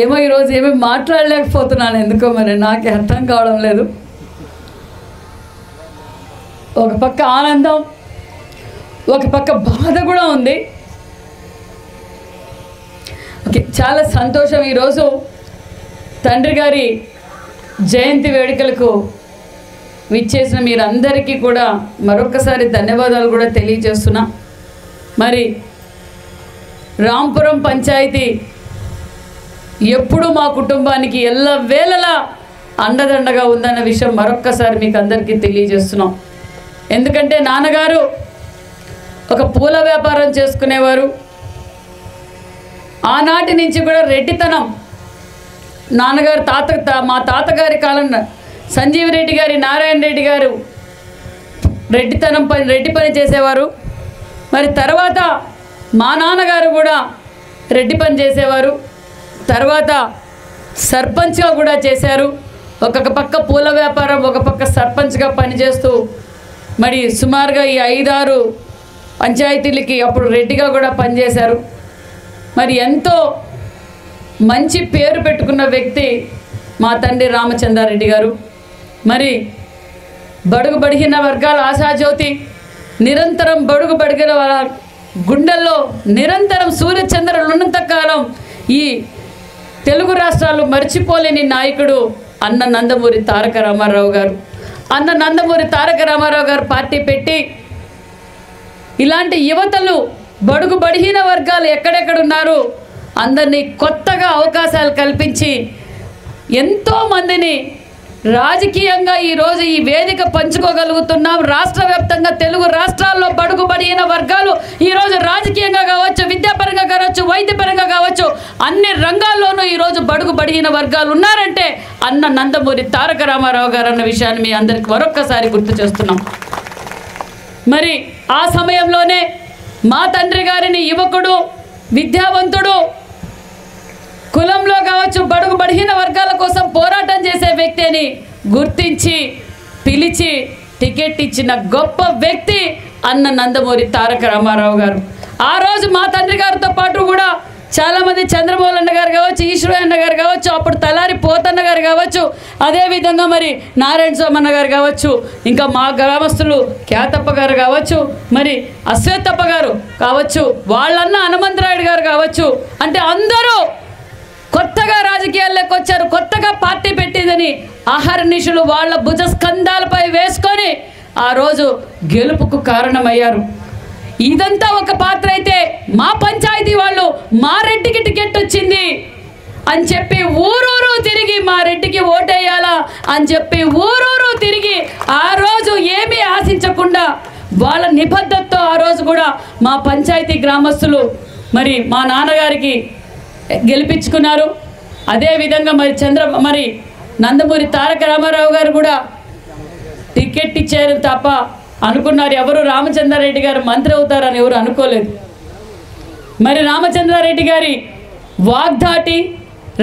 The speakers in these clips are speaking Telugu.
ఏమో ఈరోజు ఏమీ మాట్లాడలేకపోతున్నాను, ఎందుకో మరి నాకే అర్థం కావడం లేదు. ఒక పక్క ఆనందం, ఒక పక్క బాధ కూడా ఉంది. ఓకే, చాలా సంతోషం. ఈరోజు తండ్రి గారి జయంతి వేడుకలకు విచ్చేసిన మీరందరికీ కూడా మరొకసారి ధన్యవాదాలు కూడా తెలియజేస్తున్నా. మరి రాంపురం పంచాయతీ ఎప్పుడు మా కుటుంబానికి ఎల్లవేళలా అండదండగా ఉందన్న విషయం మరొక్కసారి మీకు అందరికీ తెలియజేస్తున్నాం. ఎందుకంటే నాన్నగారు ఒక పూల వ్యాపారం చేసుకునేవారు. ఆనాటి నుంచి కూడా రెడ్డితనం, నాన్నగారు మా తాతగారి కాలం సంజీవ్ రెడ్డి గారి, నారాయణ రెడ్డి గారు రెడ్డి పని చేసేవారు. మరి తర్వాత మా నాన్నగారు కూడా రెడ్డి పని చేసేవారు. తర్వాత సర్పంచ్గా కూడా చేశారు. ఒక పక్క పూల వ్యాపారం, ఒక పక్క సర్పంచ్గా పనిచేస్తూ మరి సుమారుగా ఈ 5-6 పంచాయతీలకి అప్పుడు రెడ్డిగా కూడా పనిచేశారు. మరి ఎంతో మంచి పేరు పెట్టుకున్న వ్యక్తి మా తండ్రి రామచంద్రారెడ్డి గారు. మరి బడుగు బడిగిన వర్గాల ఆశాజ్యోతి, నిరంతరం బడుగు బడిగిన వాళ్ళ గుండెల్లో నిరంతరం సూర్యచంద్రులు ఉన్నంత కాలం ఈ తెలుగు రాష్ట్రాలు మర్చిపోలేని నాయకుడు అన్న నందమూరి తారక రామారావు గారు. అన్న నందమూరి తారక రామారావు గారు పార్టీ పెట్టి ఇలాంటి యువతలు, బడుగు బడిహీన వర్గాలు ఎక్కడెక్కడున్నారు అందరినీ కొత్తగా అవకాశాలు కల్పించి ఎంతోమందిని రాజకీయంగా ఈరోజు ఈ వేదిక పంచుకోగలుగుతున్నాం. రాష్ట్ర వ్యాప్తంగా తెలుగు రాష్ట్రాల్లో బడుగు బడిహీన వర్గాలు ఈరోజు రాజకీయంగా కావచ్చు, విద్యాపరంగా కావచ్చు, వైద్యపరంగా కావచ్చు, అన్ని రంగాల్లోనూ ఈరోజు బడుగు బడిహీన వర్గాలు ఉన్నారంటే అన్న నందమూరి తారక రామారావు గారు అన్న విషయాన్ని మీ అందరికి మరొక్కసారి గుర్తు చేస్తున్నాం. మరి ఆ సమయంలోనే మా తండ్రి గారిని యువకుడు, విద్యావంతుడు, కులంలో కావచ్చు బడుగు బడిహీన వర్గాల కోసం పోరాటం చేసే వ్యక్తి అని గుర్తించి పిలిచి టికెట్ ఇచ్చిన గొప్ప వ్యక్తి అన్న నందమూరి తారక రామారావు గారు. ఆ రోజు మా తండ్రి గారితో పాటు కూడా చాలామంది చంద్రమోహన్ అన్న గారు కావచ్చు, ఈశ్వరయ్య అన్న గారు కావచ్చు, అప్పుడు తలారి పోతన్న గారు కావచ్చు, అదేవిధంగా మరి నారాయణ సోమన్న గారు కావచ్చు, ఇంకా మా గ్రామస్తులు ఖ్యాతప్ప గారు కావచ్చు, మరి అశ్వత్థప్ప గారు కావచ్చు, వాళ్ళన్న హనుమంతరాయుడు గారు కావచ్చు, అంటే అందరూ కొత్తగా రాజకీయాల్లోకి వచ్చారు. కొత్తగా పార్టీ పెట్టిందని అహర్నిశలు వాళ్ళ భుజస్కంధాలపై వేసుకొని ఆ రోజు గెలుపుకు కారణమయ్యారు. ఇదంతా ఒక పాత్ర అయితే మా పంచాయతీ వాళ్ళు మా రెడ్డికి టికెట్ వచ్చింది అని చెప్పి ఊరూరు తిరిగి మా రెడ్డికి ఓటేయాలా అని చెప్పి ఊరూరు తిరిగి ఆ రోజు ఏమీ ఆశించకుండా వాళ్ళ నిబద్ధతతో ఆ రోజు కూడా మా పంచాయతీ గ్రామస్తులు మరి మా నాన్నగారికి గెలిపించుకున్నారు. అదేవిధంగా మరి నందమూరి తారక రామారావు గారు కూడా టికెట్ ఇచ్చారు తప్ప అనుకున్నారు ఎవరు రామచంద్రారెడ్డి గారు మంత్రి అవుతారని ఎవరు అనుకోలేదు. మరి రామచంద్రారెడ్డి గారి వాగ్దాటి,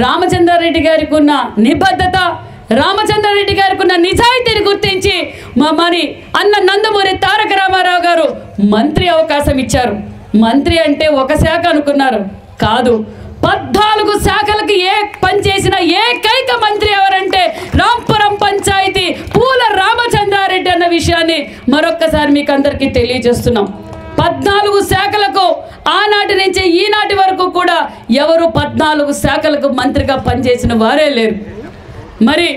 రామచంద్రారెడ్డి గారికి ఉన్న నిబద్ధత, రామచంద్రారెడ్డి గారికి ఉన్న నిజాయితీని గుర్తించి మరి అన్న నందమూరి తారక రామారావు గారు మంత్రి అవకాశం ఇచ్చారు. మంత్రి అంటే ఒక శాఖ అనుకున్నారు, కాదు 14 శాఖలకు ఏ పని చేసిన ఏకైక మంత్రి ఎవరంటే రాంపురం పంచాయతీ పూల రామచంద్రారెడ్డి అన్న విషయాన్ని మరొక్కసారి మీకు అందరికీ తెలియజేస్తున్నాం. 14 శాఖలకు ఆనాటి నుంచి ఈనాటి వరకు కూడా ఎవరు 14 శాఖలకు మంత్రిగా పనిచేసిన వారే లేరు. మరి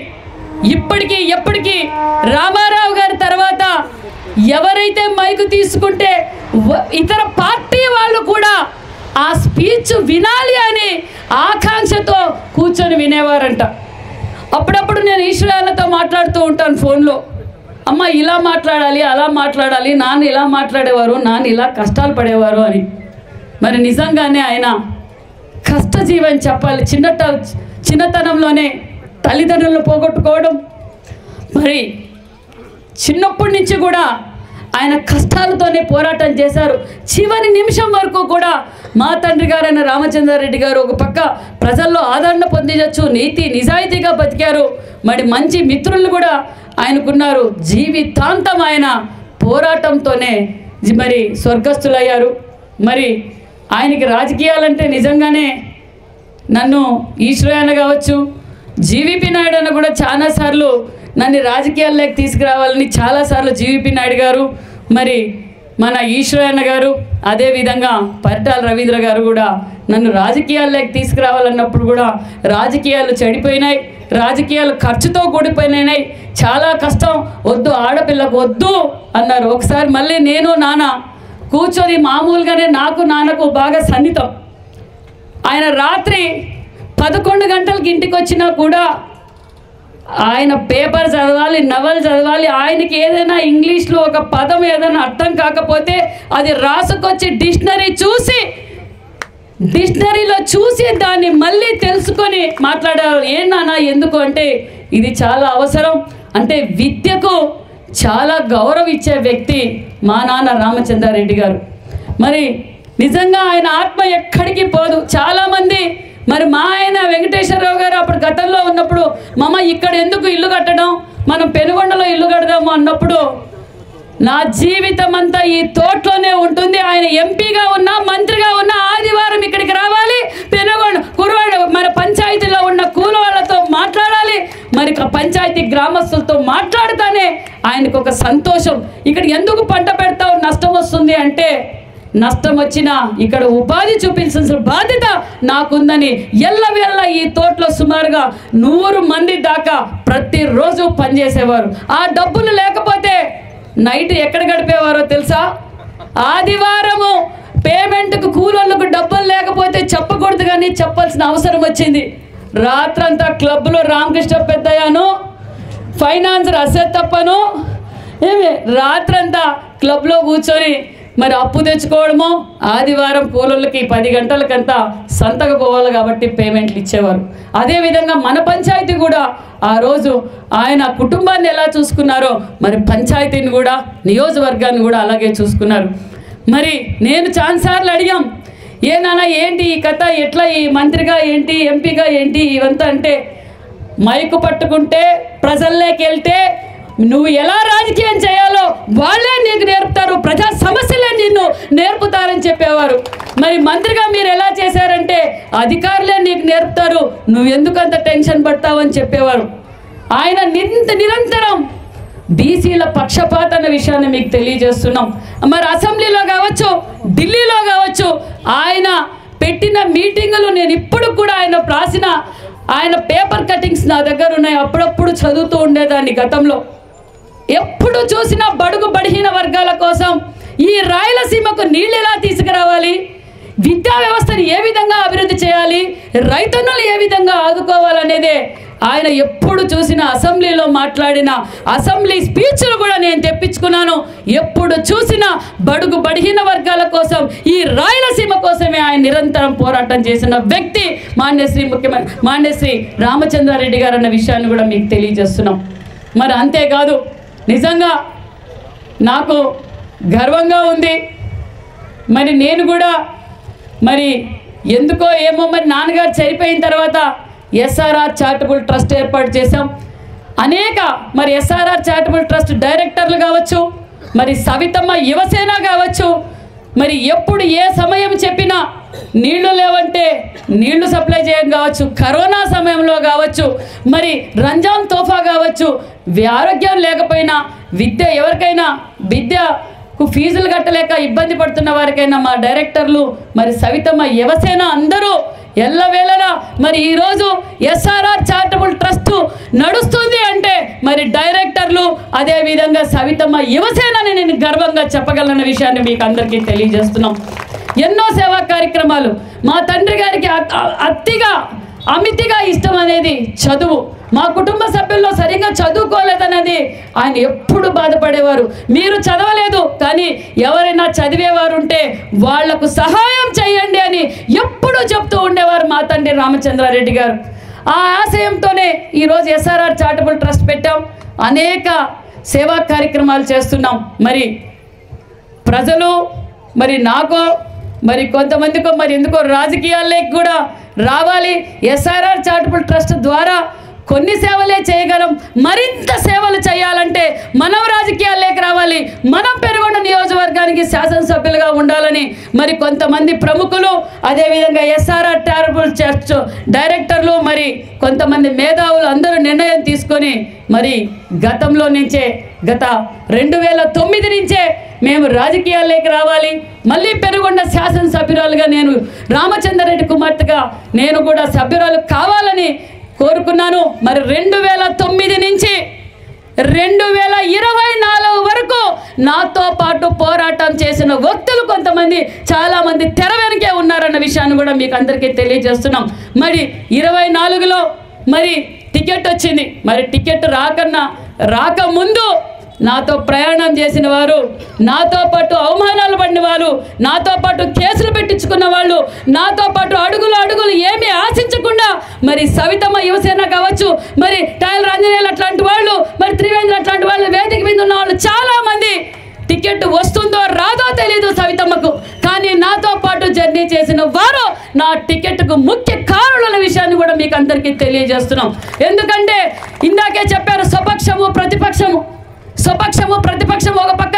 ఎప్పటికీ రామారావు గారి తర్వాత ఎవరైతే మైకు తీసుకుంటే ఇతర పార్టీ వాళ్ళు కూడా ఆ స్పీచ్ వినాలి అని ఆకాంక్షతో కూర్చొని వినేవారంట. అప్పుడప్పుడు నేను ఈశ్వరాలతో మాట్లాడుతూ ఉంటాను ఫోన్లో, అమ్మ ఇలా మాట్లాడాలి, అలా మాట్లాడాలి, నాన్న ఇలా మాట్లాడేవారు, నాన్న ఇలా కష్టాలు పడేవారు అని. మరి నిజంగానే ఆయన కష్టజీవని చెప్పాలి. చిన్నతనంలోనే తల్లిదండ్రులను పోగొట్టుకోవడం, మరి చిన్నప్పటి నుంచి కూడా ఆయన కష్టాలతోనే పోరాటం చేశారు. చివరి నిమిషం వరకు కూడా మా తండ్రి గారైన రామచంద్రారెడ్డి గారు ఒక పక్క ప్రజల్లో ఆదరణ పొందించవచ్చు, నీతి నిజాయితీగా బతికారు. మరి మంచి మిత్రులు కూడా ఆయనకున్నారు. జీవితాంతం ఆయన పోరాటంతోనే మరి స్వర్గస్థులయ్యారు. మరి ఆయనకి రాజకీయాలంటే నిజంగానే నన్ను ఈశ్వరయ్య అన్న కావచ్చు, జీవీపీ నాయుడు అన్న కూడా చాలాసార్లు నన్ను రాజకీయాల్లోకి తీసుకురావాలని చాలాసార్లు జీవీపీ నాయుడు గారు, మరి మన ఈశ్వరయ్య అన్న గారు, అదేవిధంగా పరిటాల రవీంద్ర గారు కూడా నన్ను రాజకీయాల్లోకి తీసుకురావాలన్నప్పుడు కూడా రాజకీయాలు చెడిపోయినాయి, రాజకీయాలు ఖర్చుతో కూడిపోయినాయి, చాలా కష్టం, వద్దు ఆడపిల్లకు వద్దు అన్నారు. ఒకసారి మళ్ళీ నేను నాన్న కూర్చొని మామూలుగానే నాకు నాన్నకు బాగా సన్నిహితం. ఆయన రాత్రి 11 గంటలకి ఇంటికి వచ్చినా కూడా ఆయన పేపర్ చదవాలి, నవల్ చదవాలి. ఆయనకి ఏదైనా ఇంగ్లీష్లో ఒక పదం ఏదైనా అర్థం కాకపోతే అది రాసుకొచ్చి డిక్షనరీలో చూసి దాన్ని మళ్ళీ తెలుసుకొని మాట్లాడారు. ఏం నాన్న ఎందుకు అంటే ఇది చాలా అవసరం అంటే విద్యకు చాలా గౌరవం ఇచ్చే వ్యక్తి మా నాన్న రామచంద్రారెడ్డి గారు. మరి నిజంగా ఆయన ఆత్మ ఎక్కడికి పోదు. చాలామంది మరి మా ఆయన వెంకటేశ్వరరావు గారు అప్పుడు గతంలో ఉన్నప్పుడు మామ ఇక్కడ ఎందుకు ఇల్లు కట్టడం, మనం పెనుగొండలో ఇల్లు కడదాము అన్నప్పుడు నా జీవితం అంతా ఈ తోటలోనే ఉంటుంది. ఆయన ఎంపీగా ఉన్నా మంత్రిగా ఉన్నా ఆదివారం ఇక్కడికి రావాలి, పెనుగొండ కురవాడ మన పంచాయతీలో ఉన్న కూలవాళ్ళతో మాట్లాడాలి, మరి పంచాయతీ గ్రామస్తులతో మాట్లాడుతానే ఆయనకు ఒక సంతోషం. ఇక్కడ ఎందుకు పంట పెడతావు నష్టం వస్తుంది అంటే నష్టం వచ్చినా ఇక్కడ ఉపాధి చూపించాల్సిన బాధ్యత నాకుందని ఎల్లవేళ ఈ తోటలో సుమారుగా 100 మంది దాకా ప్రతిరోజు పనిచేసేవారు. ఆ డబ్బులు లేకపోతే నైట్ ఎక్కడ గడిపేవారో తెలుసా? ఆదివారము పేమెంట్కు కూలోళ్ళకు డబ్బులు లేకపోతే చెప్పకూడదు కానీ చెప్పాల్సిన అవసరం వచ్చింది. రాత్రంతా క్లబ్లో రామకృష్ణ పెద్దయ్యాను, ఫైనాన్సర్ అసెత్తప్పను, రాత్రంతా క్లబ్లో కూర్చొని మరి అప్పు తెచ్చుకోవడమో, ఆదివారం కూలోళ్ళకి 10 గంటలకంతా సంతకు పోవాలి కాబట్టి పేమెంట్లు ఇచ్చేవారు. అదేవిధంగా మన పంచాయతీ కూడా ఆ రోజు ఆయన కుటుంబాన్ని ఎలా చూసుకున్నారో మరి పంచాయతీని కూడా నియోజకవర్గాన్ని కూడా అలాగే చూసుకున్నారు. మరి నేను చాలాసార్లు అడిగాం, ఏ నాన్న ఏంటి ఈ కథ, ఎట్లా ఈ మంత్రిగా ఏంటి, ఎంపీగా ఏంటి ఇవంతా అంటే మైకు పట్టుకుంటే ప్రజల్లోకి వెళ్తే నువ్వు ఎలా రాజకీయం చేయాలో వాళ్ళే నీకు నేర్పుతారు, ప్రజా సమస్యలే నిన్ను నేర్పుతారని చెప్పేవారు. మరి మంత్రిగా మీరు ఎలా చేశారంటే అధికారులే నీకు నేర్పుతారు, నువ్వు ఎందుకంత టెన్షన్ పడతావని చెప్పేవారు. ఆయన నిరంతరం బీసీల పక్షపాత అన్న విషయాన్ని మీకు తెలియజేస్తున్నాం. మరి అసెంబ్లీలో కావచ్చు, ఢిల్లీలో కావచ్చు, ఆయన పెట్టిన మీటింగులు నేను ఇప్పుడు కూడా ఆయన రాసిన ఆయన పేపర్ కటింగ్స్ నా దగ్గర ఉన్నాయి, అప్పుడప్పుడు చదువుతూ ఉండేదాన్ని గతంలో. ఎప్పుడు చూసినా బడుగు బలహీన వర్గాల కోసం ఈ రాయలసీమకు నీళ్ళు ఎలా తీసుకురావాలి, విద్యా వ్యవస్థను ఏ విధంగా అభివృద్ధి చేయాలి, రైతన్నులు ఏ విధంగా ఆదుకోవాలనేదే ఆయన ఎప్పుడు చూసిన అసెంబ్లీలో మాట్లాడిన అసెంబ్లీ స్పీచ్లు కూడా నేను తెప్పించుకున్నాను. ఎప్పుడు చూసినా బడుగు బలహీన వర్గాల కోసం ఈ రాయలసీమ కోసమే ఆయన నిరంతరం పోరాటం చేసిన వ్యక్తి మాన్యశ్రీ రామచంద్రారెడ్డి గారు అన్న విషయాన్ని కూడా మీకు తెలియజేస్తున్నాం. మరి అంతేకాదు నిజంగా నాకు గర్వంగా ఉంది. మరి నేను కూడా మరి ఎందుకో ఏమో మరి నాన్నగారు చనిపోయిన తర్వాత ఎస్ఆర్ఆర్ చారిటబుల్ ట్రస్ట్ ఏర్పాటు చేశాం. అనేక మరి ఎస్ఆర్ఆర్ చారిటబుల్ ట్రస్ట్ డైరెక్టర్లు కావచ్చు, మరి సవితమ్మ యువసేన కావచ్చు, మరి ఎప్పుడు ఏ సమయం చెప్పినా నీళ్లు లేవంటే నీళ్లు సప్లై చేయడం కావచ్చు, కరోనా సమయంలో కావచ్చు, మరి రంజాన్ తోఫా కావచ్చు, ఆరోగ్యం లేకపోయినా విద్య ఎవరికైనా విద్యకు ఫీజులు కట్టలేక ఇబ్బంది పడుతున్న వారికైనా మా డైరెక్టర్లు మరి సవితమ్మ యువసేన అందరూ ఎల్లవేళలా మరి ఈరోజు ఎస్ఆర్ఆర్ చారిటబుల్ ట్రస్ట్ నడుస్తుంది అంటే మరి డైరెక్టర్లు అదేవిధంగా సవితమ్మ యువసేనని నేను గర్వంగా చెప్పగలన్న విషయాన్ని మీకు అందరికీ తెలియజేస్తున్నాం. ఎన్నో సేవా కార్యక్రమాలు. మా తండ్రి గారికి అమితిగా ఇష్టం అనేది చదువు. మా కుటుంబ సభ్యుల్లో సరిగ్గా చదువుకోలేదనేది ఆయన ఎప్పుడు బాధపడేవారు. మీరు చదవలేదు కానీ ఎవరైనా చదివేవారు ఉంటే వాళ్లకు సహాయం చేయండి అని ఎప్పుడూ చెప్తూ ఉండేవారు మా తండ్రి రామచంద్రారెడ్డి గారు. ఆ ఆశయంతోనే ఈరోజు ఎస్ఆర్ఆర్ చారిటబుల్ ట్రస్ట్ పెట్టాం, అనేక సేవా కార్యక్రమాలు చేస్తున్నాం. మరి ప్రజలు మరి నాకో మరి కొంతమందికో మరి ఎందుకో రాజకీయాల్లోకి కూడా రావాలి, ఎస్ఆర్ఆర్ చారిటబుల్ ట్రస్ట్ ద్వారా కొన్ని సేవలే చేయగలం, మరింత సేవలు చేయాలంటే మనం రాజకీయాల్లోకి రావాలి, మనం పెనుగొండ నియోజకవర్గానికి శాసనసభ్యులుగా ఉండాలని మరి కొంతమంది ప్రముఖులు, అదేవిధంగా SRR చారిటబుల్ చర్చ్ డైరెక్టర్లు, మరి కొంతమంది మేధావులు అందరూ నిర్ణయం తీసుకొని మరి గతంలో నుంచే గత 2009 నుంచే మేము రాజకీయాల్లోకి రావాలి, మళ్ళీ పెనుగొండ శాసనసభ్యురాలుగా నేను రామచంద్రారెడ్డి కుమార్తెగా నేను కూడా సభ్యురాలు కావాలని కోరుకున్నాను. మరి 2009 నుంచి 2024 వరకు నాతో పాటు పోరాటం చేసిన వ్యక్తులు కొంతమంది చాలామంది తెర వెనకే ఉన్నారన్న విషయాన్ని కూడా మీకు అందరికీ తెలియజేస్తున్నాం. మరి 24లో మరి టికెట్ వచ్చింది. మరి టికెట్ రాకముందు నాతో ప్రయాణం చేసిన వారు, నాతో పాటు అవమానాలు పడిన వారు, నాతో పాటు కేసులు పెట్టించుకున్న వాళ్ళు, నాతో పాటు అడుగులు ఏమీ ఆశించకుండా మరి సవితమ్మ యువసేన కావచ్చు, మరి టైలర్ ఆంజనేయులు అట్లాంటి వాళ్ళు, మరి త్రివేంద్ర అట్లాంటి వాళ్ళు, వేదిక మీద ఉన్న వాళ్ళు చాలామంది టికెట్ వస్తుందో రాదో తెలియదు సవితమ్మకు, కానీ నాతో పాటు జర్నీ చేసిన వారు నా టికెట్కు ముఖ్య కారణాల విషయాన్ని కూడా మీకు అందరికీ తెలియజేస్తున్నాం. ఎందుకంటే ఇందాకే చెప్పారు స్వపక్షము ప్రతిపక్షము ఒక పక్క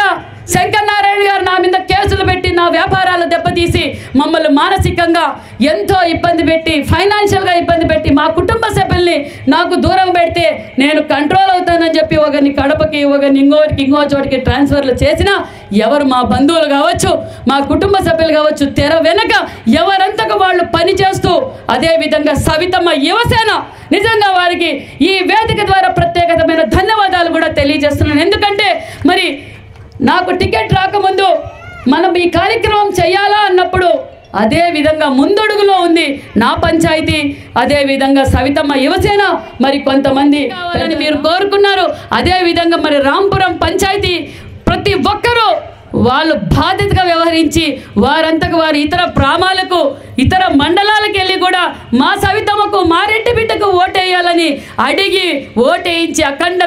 శంకరనారాయణ గారు నా మీద కేసులు పెట్టి నా వ్యాపారాలు దెబ్బతీసి మమ్మల్ని మానసికంగా ఎంతో ఇబ్బంది పెట్టి, ఫైనాన్షియల్గా ఇబ్బంది పెట్టి, మా కుటుంబ సభ్యుల్ని నాకు దూరం పెడితే నేను కంట్రోల్ అవుతానని చెప్పి ఒకరిని కడపకి, ఒకరిని ఇంకో చోటికి ట్రాన్స్ఫర్లు చేసినా ఎవరు మా బంధువులు కావచ్చు, మా కుటుంబ సభ్యులు కావచ్చు, తెర వెనక ఎవరంతకు వాళ్ళు పనిచేస్తూ, అదేవిధంగా సవితమ్మ యువసేన నిజంగా వారికి ఈ వేదిక ద్వారా ప్రత్యేకమైన ధన్యవాదాలు కూడా తెలియజేస్తున్నాను. ఎందుకంటే మరి నాకు టికెట్ రాకముందు మనం ఈ కార్యక్రమం చేయాలా అన్నప్పుడు అదే విధంగా ముందడుగులో ఉంది నా పంచాయతీ, అదే విధంగా సవితమ్మ యువసేన మరి కొంతమంది మీరు కోరుకున్నారు. అదే విధంగా మరి రాంపురం పంచాయతీ ప్రతి ఒక్కరూ వాళ్ళు బాధ్యతగా వ్యవహరించి వారంతకు వారు ఇతర గ్రామాలకు, ఇతర మండలాలకు వెళ్ళి కూడా మా సవితమ్మకు, మా రెడ్డి బిడ్డకు ఓటేయాలని అడిగి ఓటేయించి అఖండ